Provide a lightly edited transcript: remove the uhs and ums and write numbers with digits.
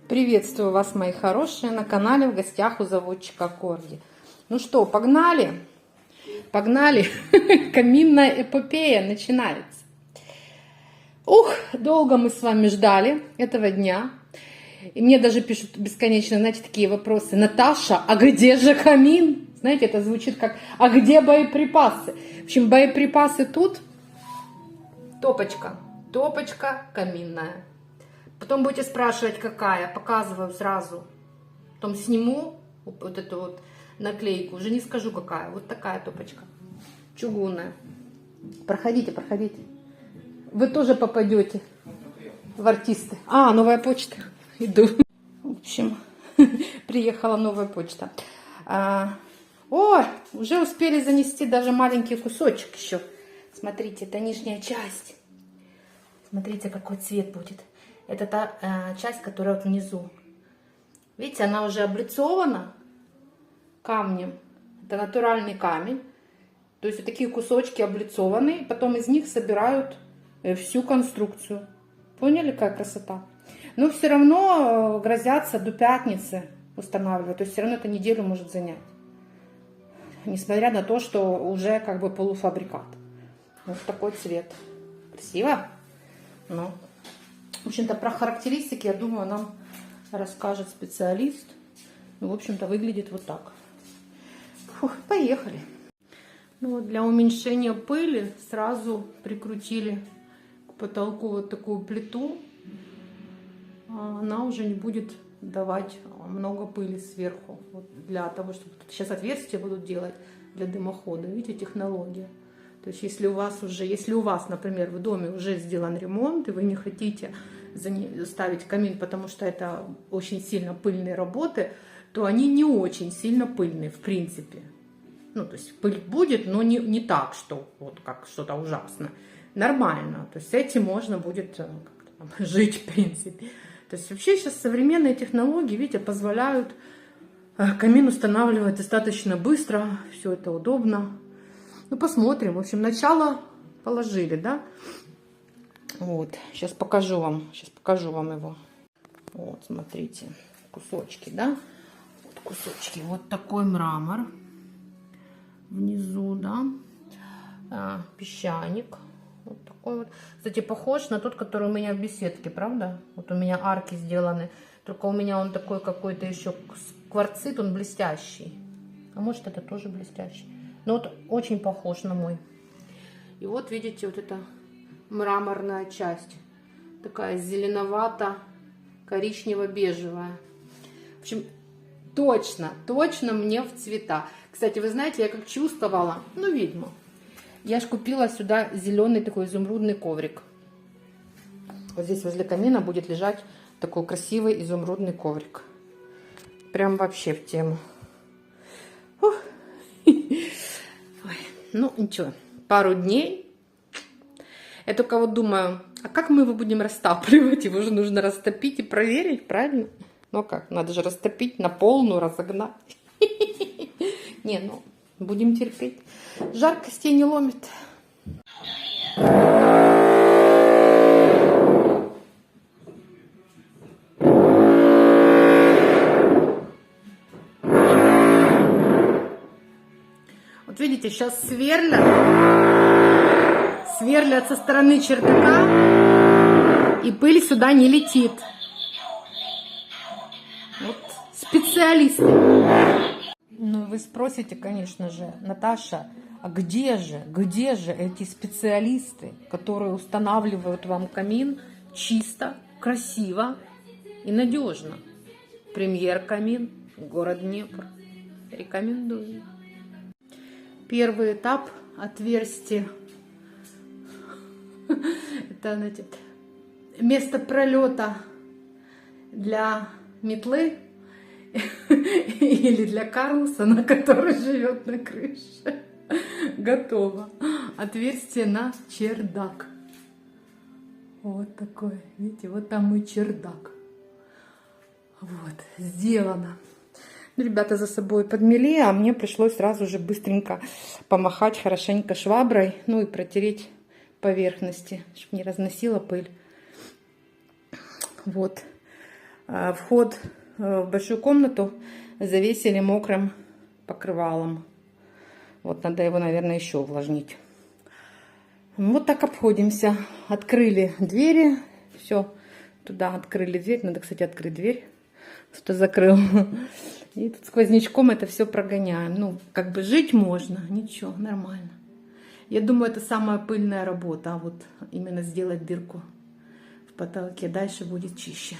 Приветствую вас, мои хорошие, на канале в гостях у заводчика Корги. Ну что, погнали? Погнали. Каминная эпопея начинается. Ух, долго мы с вами ждали этого дня. И мне даже пишут бесконечно, знаете, такие вопросы. Наташа, а где же камин? Знаете, это звучит как, а где боеприпасы? В общем, боеприпасы тут. Топочка. Топочка каминная. Потом будете спрашивать, какая. Показываю сразу. Потом сниму вот эту вот наклейку. Уже не скажу, какая. Вот такая топочка. Чугунная. Проходите, проходите. Вы тоже попадете в артисты. А, новая почта. Иду. В общем, приехала новая почта. О, уже успели занести даже маленький кусочек еще. Смотрите, это нижняя часть. Смотрите, какой цвет будет. Это та часть, которая вот внизу. Видите, она уже облицована камнем. Это натуральный камень. То есть вот такие кусочки облицованные. Потом из них собирают всю конструкцию. Поняли, какая красота? Но все равно грозятся до пятницы устанавливать. То есть все равно это неделю может занять. Несмотря на то, что уже как бы полуфабрикат. Вот такой цвет. Красиво? Ну. В общем-то, про характеристики, я думаю, нам расскажет специалист. Ну, в общем-то, выглядит вот так. Фух, поехали. Ну, вот для уменьшения пыли сразу прикрутили к потолку вот такую плиту. Она уже не будет давать много пыли сверху. Вот для того, чтобы... Сейчас отверстия будут делать для дымохода. Видите, технология. То есть, если у вас, например, в доме уже сделан ремонт, и вы не хотите ставить камин, потому что это очень сильно пыльные работы, то они не очень сильно пыльные, в принципе. Ну, то есть, пыль будет, но не так, что вот как что-то ужасное. Нормально. То есть, с этим можно будет жить, в принципе. То есть, вообще сейчас современные технологии, видите, позволяют камин устанавливать достаточно быстро. Все это удобно. Ну, посмотрим. В общем, начало положили, да? Вот. Сейчас покажу вам его. Вот, смотрите. Кусочки, да? Вот кусочки. Вот такой мрамор. Внизу, да? Песчаник. Вот такой вот. Кстати, похож на тот, который у меня в беседке, правда? Вот у меня арки сделаны. Только у меня он такой какой-то еще кварцит, он блестящий. А может, это тоже блестящий. Но вот очень похож на мой. И вот видите, вот эта мраморная часть. Такая зеленовато-коричнево-бежевая. В общем, точно мне в цвета. Кстати, вы знаете, я как чувствовала, ну, видимо, я ж купила сюда зеленый такой изумрудный коврик. Вот здесь возле камина будет лежать такой красивый изумрудный коврик. Прям вообще в тему. Ух. Ну, ничего, пару дней. Я только вот думаю, а как мы его будем растапливать? Его же нужно растопить и проверить, правильно? Ну как, надо же растопить на полную, разогнать. Не, ну, будем терпеть. Жар костей не ломит. Вот видите, сейчас сверлят со стороны чердака, и пыль сюда не летит. Вот специалисты. Ну, вы спросите, конечно же, Наташа, а где же эти специалисты, которые устанавливают вам камин чисто, красиво и надежно? Премьер камин, город Днепр. Рекомендую. Первый этап отверстия. Это, знаете, место пролета для метлы или для Карлсона, который живет на крыше. Готово. Отверстие на чердак. Вот такое. Видите, вот там мой чердак. Вот, сделано. Ребята за собой подмели, а мне пришлось сразу же быстренько помахать хорошенько шваброй, ну и протереть поверхности, чтобы не разносила пыль. Вот. Вход в большую комнату завесили мокрым покрывалом. Вот надо его, наверное, еще увлажнить. Вот так обходимся. Открыли двери. Все, туда открыли дверь. Надо, кстати, открыть дверь. Кто закрыл. И тут сквознячком это все прогоняем. Ну, как бы жить можно. Ничего, нормально. Я думаю, это самая пыльная работа. А вот именно сделать дырку в потолке. Дальше будет чище.